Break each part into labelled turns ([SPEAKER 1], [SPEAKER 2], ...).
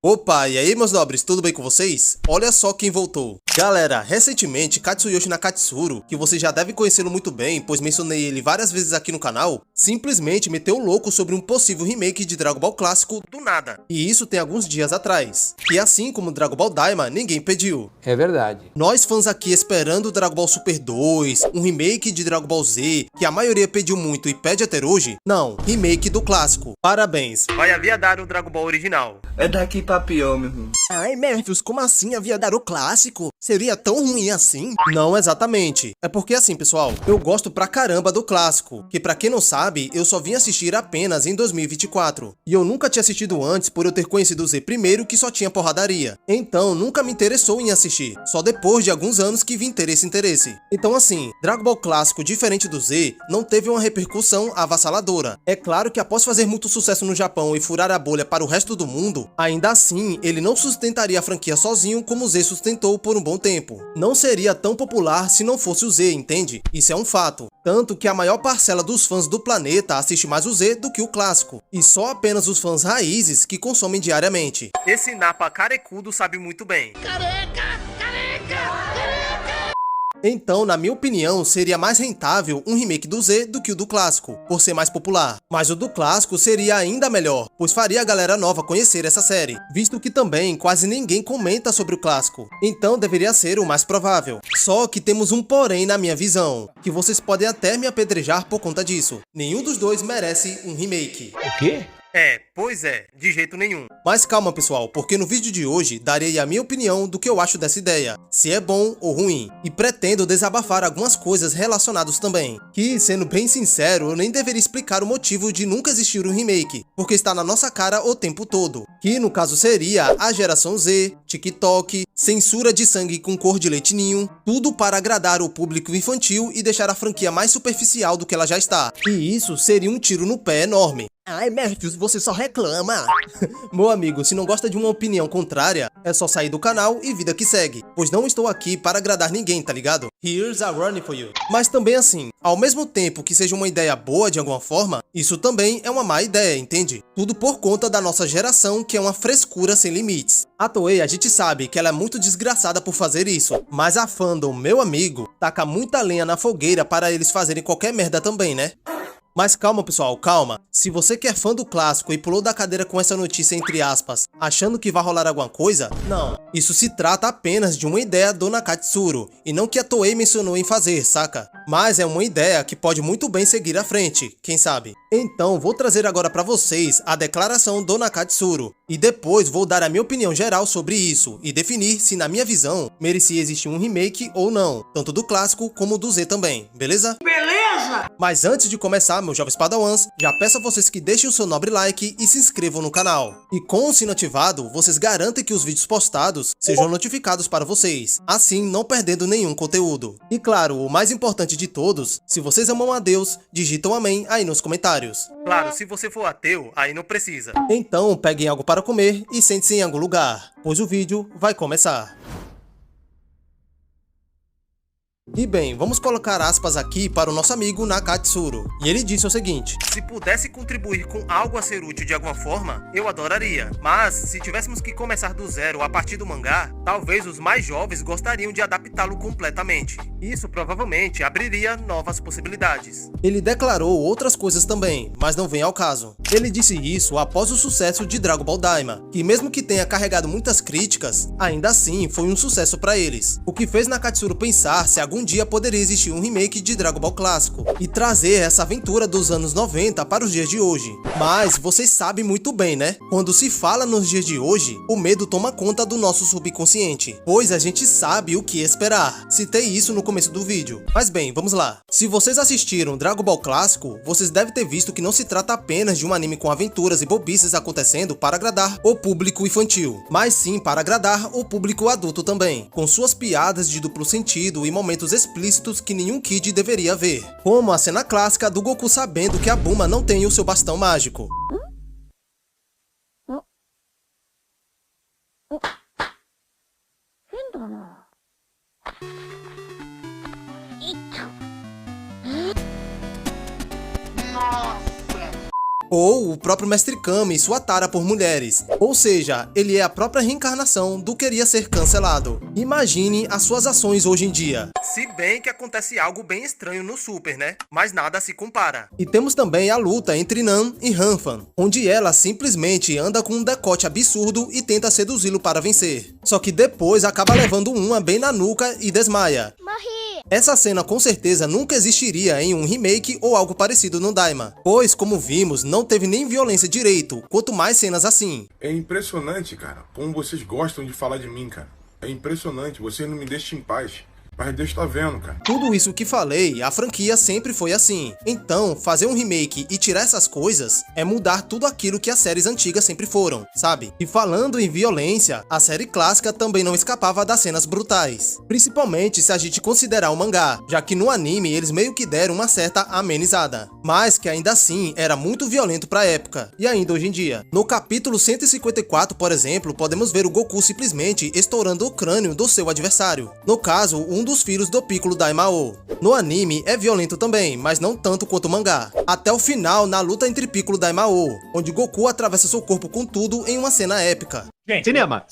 [SPEAKER 1] Opa, e aí meus nobres, tudo bem com vocês? Olha só quem voltou. Galera, recentemente Katsuyoshi Nakatsuru, que você já deve conhecê-lo muito bem, pois mencionei ele várias vezes aqui no canal, simplesmente meteu o louco sobre um possível remake de Dragon Ball clássico do nada. E isso tem alguns dias atrás. E assim como Dragon Ball Daima, ninguém pediu.
[SPEAKER 2] É verdade.
[SPEAKER 1] Nós fãs aqui esperando Dragon Ball Super 2, um remake de Dragon Ball Z, que a maioria pediu muito e pede até hoje? Não, remake do clássico. Parabéns. Vai aviadar o Dragon Ball original.
[SPEAKER 3] É daqui pra pior, meu irmão.
[SPEAKER 1] Ai, Merfius, como assim aviadar o clássico? Seria tão ruim assim? Não exatamente. É porque assim, pessoal, eu gosto pra caramba do clássico, que pra quem não sabe, eu só vim assistir apenas em 2024. E eu nunca tinha assistido antes por eu ter conhecido o Z primeiro, que só tinha porradaria. Então, nunca me interessou em assistir. Só depois de alguns anos que vim ter esse interesse. Então assim, Dragon Ball clássico, diferente do Z, não teve uma repercussão avassaladora. É claro que após fazer muito sucesso no Japão e furar a bolha para o resto do mundo, ainda assim, ele não sustentaria a franquia sozinho como o Z sustentou por um bom tempo. Não seria tão popular se não fosse o Z, entende? Isso é um fato. Tanto que a maior parcela dos fãs do planeta assiste mais o Z do que o clássico. E só apenas os fãs raízes que consomem diariamente. Esse Napa carecudo sabe muito bem. Então, na minha opinião, seria mais rentável um remake do Z do que o do clássico, por ser mais popular. Mas o do clássico seria ainda melhor, pois faria a galera nova conhecer essa série, visto que também quase ninguém comenta sobre o clássico. Então deveria ser o mais provável. Só que temos um porém na minha visão, que vocês podem até me apedrejar por conta disso. Nenhum dos dois merece um remake.
[SPEAKER 2] O quê?
[SPEAKER 1] Pois é, de jeito nenhum. Mas calma pessoal, porque no vídeo de hoje darei a minha opinião do que eu acho dessa ideia, se é bom ou ruim, e pretendo desabafar algumas coisas relacionadas também, que, sendo bem sincero, eu nem deveria explicar o motivo de nunca existir um remake, porque está na nossa cara o tempo todo, que no caso seria a geração Z, TikTok, censura de sangue com cor de leite ninho, tudo para agradar o público infantil e deixar a franquia mais superficial do que ela já está, e isso seria um tiro no pé enorme. Ai, Merfius, você só reclama. Meu amigo, se não gosta de uma opinião contrária, é só sair do canal e vida que segue. Pois não estou aqui para agradar ninguém, tá ligado? Here's a running for you. Mas também assim, ao mesmo tempo que seja uma ideia boa de alguma forma, isso também é uma má ideia, entende? Tudo por conta da nossa geração, que é uma frescura sem limites. A Toei, a gente sabe que ela é muito desgraçada por fazer isso, mas a fandom, meu amigo, taca muita lenha na fogueira para eles fazerem qualquer merda também, né? Mas calma pessoal, calma. Se você que é fã do clássico e pulou da cadeira com essa notícia entre aspas, achando que vai rolar alguma coisa, não. Isso se trata apenas de uma ideia do Nakatsuru, e não que a Toei mencionou em fazer, saca? Mas é uma ideia que pode muito bem seguir à frente, quem sabe? Então vou trazer agora pra vocês a declaração do Nakatsuru, e depois vou dar a minha opinião geral sobre isso, e definir se na minha visão merecia existir um remake ou não, tanto do clássico como do Z também, beleza? Mas antes de começar, meus jovens padawans, já peço a vocês que deixem o seu nobre like e se inscrevam no canal. E com o sino ativado, vocês garantem que os vídeos postados sejam notificados para vocês, assim não perdendo nenhum conteúdo. E claro, o mais importante de todos, se vocês amam a Deus, digitam amém aí nos comentários. Claro, se você for ateu, aí não precisa. Então peguem algo para comer e sente-se em algum lugar, pois o vídeo vai começar. E bem, vamos colocar aspas aqui para o nosso amigo Nakatsuru. E ele disse o seguinte: se pudesse contribuir com algo a ser útil de alguma forma, eu adoraria. Mas, se tivéssemos que começar do zero a partir do mangá, talvez os mais jovens gostariam de adaptá-lo completamente. Isso provavelmente abriria novas possibilidades. Ele declarou outras coisas também, mas não vem ao caso. Ele disse isso após o sucesso de Dragon Ball Daima, que mesmo que tenha carregado muitas críticas, ainda assim foi um sucesso para eles. O que fez Nakatsuru pensar se algum dia poderia existir um remake de Dragon Ball clássico e trazer essa aventura dos anos 90 para os dias de hoje. Mas vocês sabem muito bem, né? Quando se fala nos dias de hoje, o medo toma conta do nosso subconsciente, pois a gente sabe o que esperar. Citei isso no começo do vídeo. Mas bem, vamos lá. Se vocês assistiram Dragon Ball clássico, vocês devem ter visto que não se trata apenas de um anime com aventuras e bobices acontecendo para agradar o público infantil, mas sim para agradar o público adulto também, com suas piadas de duplo sentido e momentos explícitos que nenhum kid deveria ver, como a cena clássica do Goku sabendo que a Bulma não tem o seu bastão mágico. ou o próprio Mestre Kami e sua tara por mulheres. Ou seja, ele é a própria reencarnação do queria ser cancelado. Imagine as suas ações hoje em dia. Se bem que acontece algo bem estranho no Super, né? Mas nada se compara. E temos também a luta entre Nan e Hanfan, onde ela simplesmente anda com um decote absurdo e tenta seduzi-lo para vencer. Só que depois acaba levando uma bem na nuca e desmaia.
[SPEAKER 2] Morri!
[SPEAKER 1] Essa cena com certeza nunca existiria em um remake ou algo parecido no Daima, pois, como vimos, não teve nem violência direito, quanto mais cenas assim.
[SPEAKER 4] É impressionante, cara, como vocês gostam de falar de mim, cara. É impressionante, vocês não me deixam em paz. Mas Deus tá vendo, cara.
[SPEAKER 1] Tudo isso que falei, a franquia sempre foi assim. Então, fazer um remake e tirar essas coisas é mudar tudo aquilo que as séries antigas sempre foram, sabe? E falando em violência, a série clássica também não escapava das cenas brutais. Principalmente se a gente considerar o mangá, já que no anime eles meio que deram uma certa amenizada. Mas que ainda assim era muito violento pra época, e ainda hoje em dia. No capítulo 154, por exemplo, podemos ver o Goku simplesmente estourando o crânio do seu adversário. No caso, um dos filhos do Piccolo Daimao. No anime é violento também, mas não tanto quanto o mangá. Até o final na luta entre Piccolo e Daimao, onde Goku atravessa seu corpo com tudo em uma cena épica.
[SPEAKER 5] Cinema.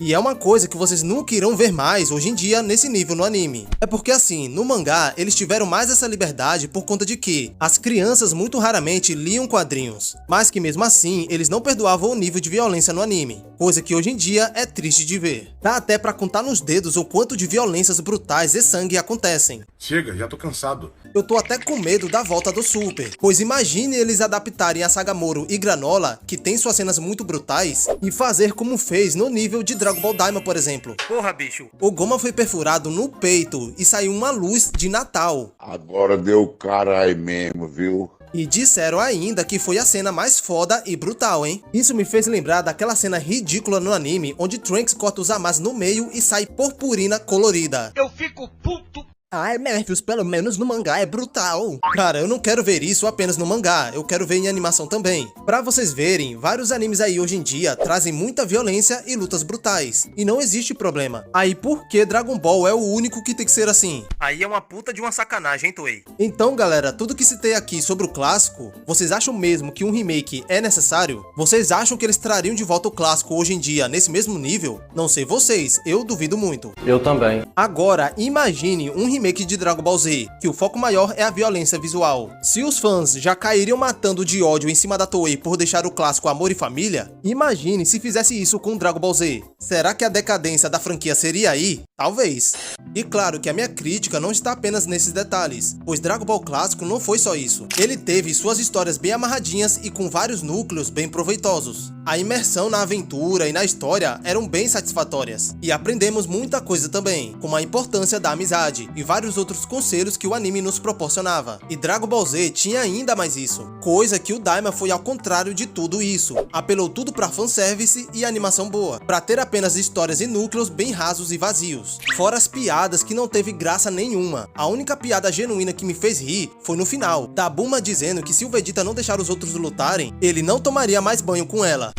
[SPEAKER 1] E é uma coisa que vocês nunca irão ver mais hoje em dia nesse nível no anime. É porque assim, no mangá, eles tiveram mais essa liberdade por conta de que as crianças muito raramente liam quadrinhos, mas que mesmo assim, eles não perdoavam o nível de violência no anime, coisa que hoje em dia é triste de ver. Dá até pra contar nos dedos o quanto de violências brutais e sangue acontecem.
[SPEAKER 4] Chega, já tô cansado.
[SPEAKER 1] Eu tô até com medo da volta do Super, pois imagine eles adaptarem a saga Moro e Granola, que tem suas cenas muito brutais, e fazer como fez no nível de Dragon Ball Daima, por exemplo. Porra, bicho. O Goma foi perfurado no peito e saiu uma luz de Natal.
[SPEAKER 6] Agora deu carai mesmo, viu?
[SPEAKER 1] E disseram ainda que foi a cena mais foda e brutal, hein? Isso me fez lembrar daquela cena ridícula no anime, onde Trunks corta os Amas no meio e sai purpurina colorida.
[SPEAKER 5] Eu fico puto.
[SPEAKER 1] Ai, Morpheus, pelo menos no mangá é brutal. Cara, eu não quero ver isso apenas no mangá, eu quero ver em animação também. Pra vocês verem, vários animes aí hoje em dia trazem muita violência e lutas brutais. E não existe problema. Aí por que Dragon Ball é o único que tem que ser assim? Aí é uma puta de uma sacanagem, hein, Toei? Então, galera, tudo que citei aqui sobre o clássico, vocês acham mesmo que um remake é necessário? Vocês acham que eles trariam de volta o clássico hoje em dia nesse mesmo nível? Não sei vocês, eu duvido muito.
[SPEAKER 3] Eu também.
[SPEAKER 1] Agora, imagine um remake de Dragon Ball Z, que o foco maior é a violência visual. Se os fãs já cairiam matando de ódio em cima da Toei por deixar o clássico Amor e Família, imagine se fizesse isso com Dragon Ball Z. Será que a decadência da franquia seria aí? Talvez. E claro que a minha crítica não está apenas nesses detalhes, pois Dragon Ball clássico não foi só isso. Ele teve suas histórias bem amarradinhas e com vários núcleos bem proveitosos. A imersão na aventura e na história eram bem satisfatórias. E aprendemos muita coisa também, como a importância da amizade e vários outros conselhos que o anime nos proporcionava. E Dragon Ball Z tinha ainda mais isso, coisa que o Daima foi ao contrário de tudo isso. Apelou tudo pra fanservice e animação boa, pra ter apenas histórias e núcleos bem rasos e vazios. Fora as piadas que não teve graça nenhuma. A única piada genuína que me fez rir foi no final, da Bulma dizendo que se o Vegeta não deixar os outros lutarem, ele não tomaria mais banho com ela.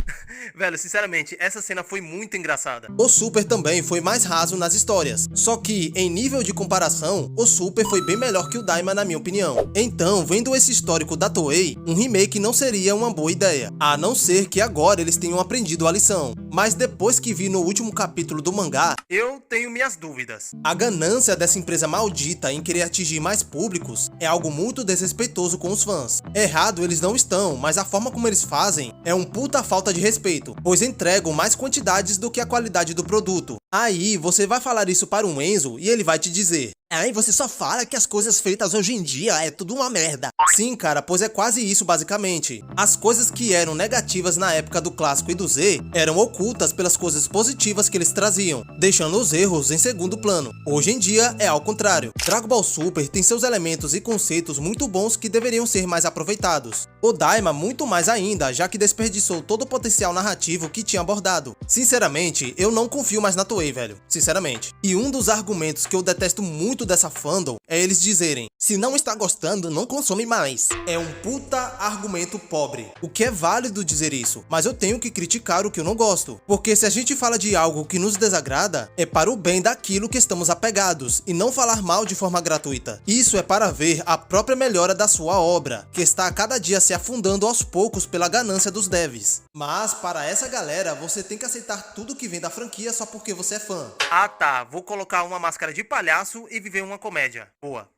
[SPEAKER 1] Velho, sinceramente, essa cena foi muito engraçada. O Super também foi mais raso nas histórias, só que, em nível de comparação, o Super foi bem melhor que o Daima na minha opinião. Então, vendo esse histórico da Toei, um remake não seria uma boa ideia, a não ser que agora eles tenham aprendido a lição. Mas depois que vi no último capítulo do mangá, eu tenho minhas dúvidas. A ganância dessa empresa maldita em querer atingir mais públicos é algo muito desrespeitoso com os fãs. Errado eles não estão, mas a forma como eles fazem é um puta falta de respeito, pois entregam mais quantidades do que a qualidade do produto. Aí você vai falar isso para um Enzo e ele vai te dizer: ai, você só fala que as coisas feitas hoje em dia é tudo uma merda. Sim, cara, pois é quase isso basicamente. As coisas que eram negativas na época do clássico e do Z eram ocultas pelas coisas positivas que eles traziam, deixando os erros em segundo plano. Hoje em dia é ao contrário. Dragon Ball Super tem seus elementos e conceitos muito bons que deveriam ser mais aproveitados. O Daima muito mais ainda, já que desperdiçou todo o potencial narrativo que tinha abordado. Sinceramente, eu não confio mais na Toei, velho. Sinceramente. E um dos argumentos que eu detesto muito curto dessa fandom é eles dizerem: se não está gostando, não consome mais. É um puta argumento pobre. O que é válido dizer isso, mas eu tenho que criticar o que eu não gosto. Porque se a gente fala de algo que nos desagrada, é para o bem daquilo que estamos apegados, e não falar mal de forma gratuita. Isso é para ver a própria melhora da sua obra, que está a cada dia se afundando aos poucos pela ganância dos devs. Mas para essa galera, você tem que aceitar tudo que vem da franquia só porque você é fã. Ah tá, vou colocar uma máscara de palhaço e viver uma comédia. Boa.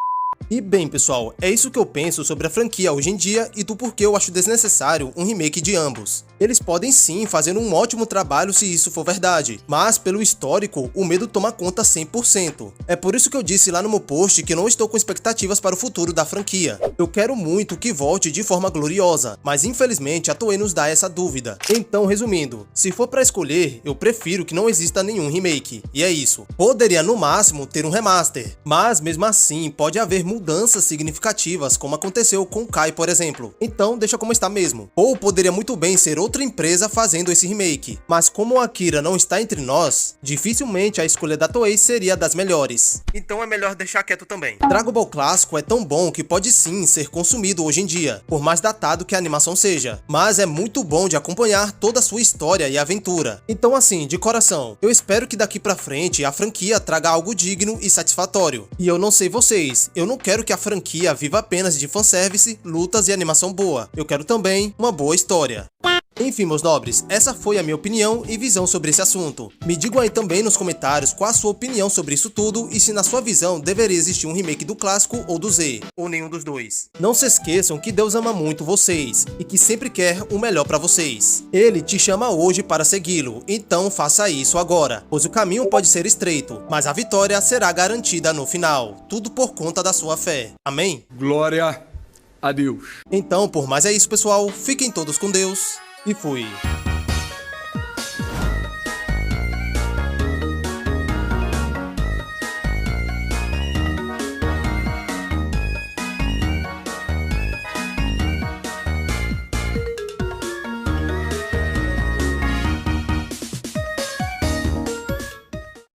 [SPEAKER 1] E bem, pessoal, é isso que eu penso sobre a franquia hoje em dia e do porquê eu acho desnecessário um remake de ambos. Eles podem sim fazer um ótimo trabalho se isso for verdade, mas pelo histórico, o medo toma conta 100%. É por isso que eu disse lá no meu post que não estou com expectativas para o futuro da franquia. Eu quero muito que volte de forma gloriosa, mas infelizmente a Toei nos dá essa dúvida. Então, resumindo, se for para escolher, eu prefiro que não exista nenhum remake. E é isso. Poderia no máximo ter um remaster, mas mesmo assim pode haver mudanças significativas, como aconteceu com o Kai, por exemplo. Então deixa como está mesmo. Ou poderia muito bem ser outra empresa fazendo esse remake, mas como o Akira não está entre nós, dificilmente a escolha da Toei seria das melhores. Então é melhor deixar quieto também. Dragon Ball clássico é tão bom que pode sim ser consumido hoje em dia, por mais datado que a animação seja, mas é muito bom de acompanhar toda a sua história e aventura. Então assim, de coração, eu espero que daqui pra frente a franquia traga algo digno e satisfatório. E eu não sei vocês, eu não quero que a franquia viva apenas de fanservice, lutas e animação boa. Eu quero também uma boa história. Enfim, meus nobres, essa foi a minha opinião e visão sobre esse assunto. Me digam aí também nos comentários qual a sua opinião sobre isso tudo e se na sua visão deveria existir um remake do clássico ou do Z, ou nenhum dos dois. Não se esqueçam que Deus ama muito vocês e que sempre quer o melhor pra vocês. Ele te chama hoje para segui-lo, então faça isso agora, pois o caminho pode ser estreito, mas a vitória será garantida no final, tudo por conta da sua fé. Amém?
[SPEAKER 2] Glória a Deus.
[SPEAKER 1] Então, por mais é isso, pessoal, fiquem todos com Deus e fui.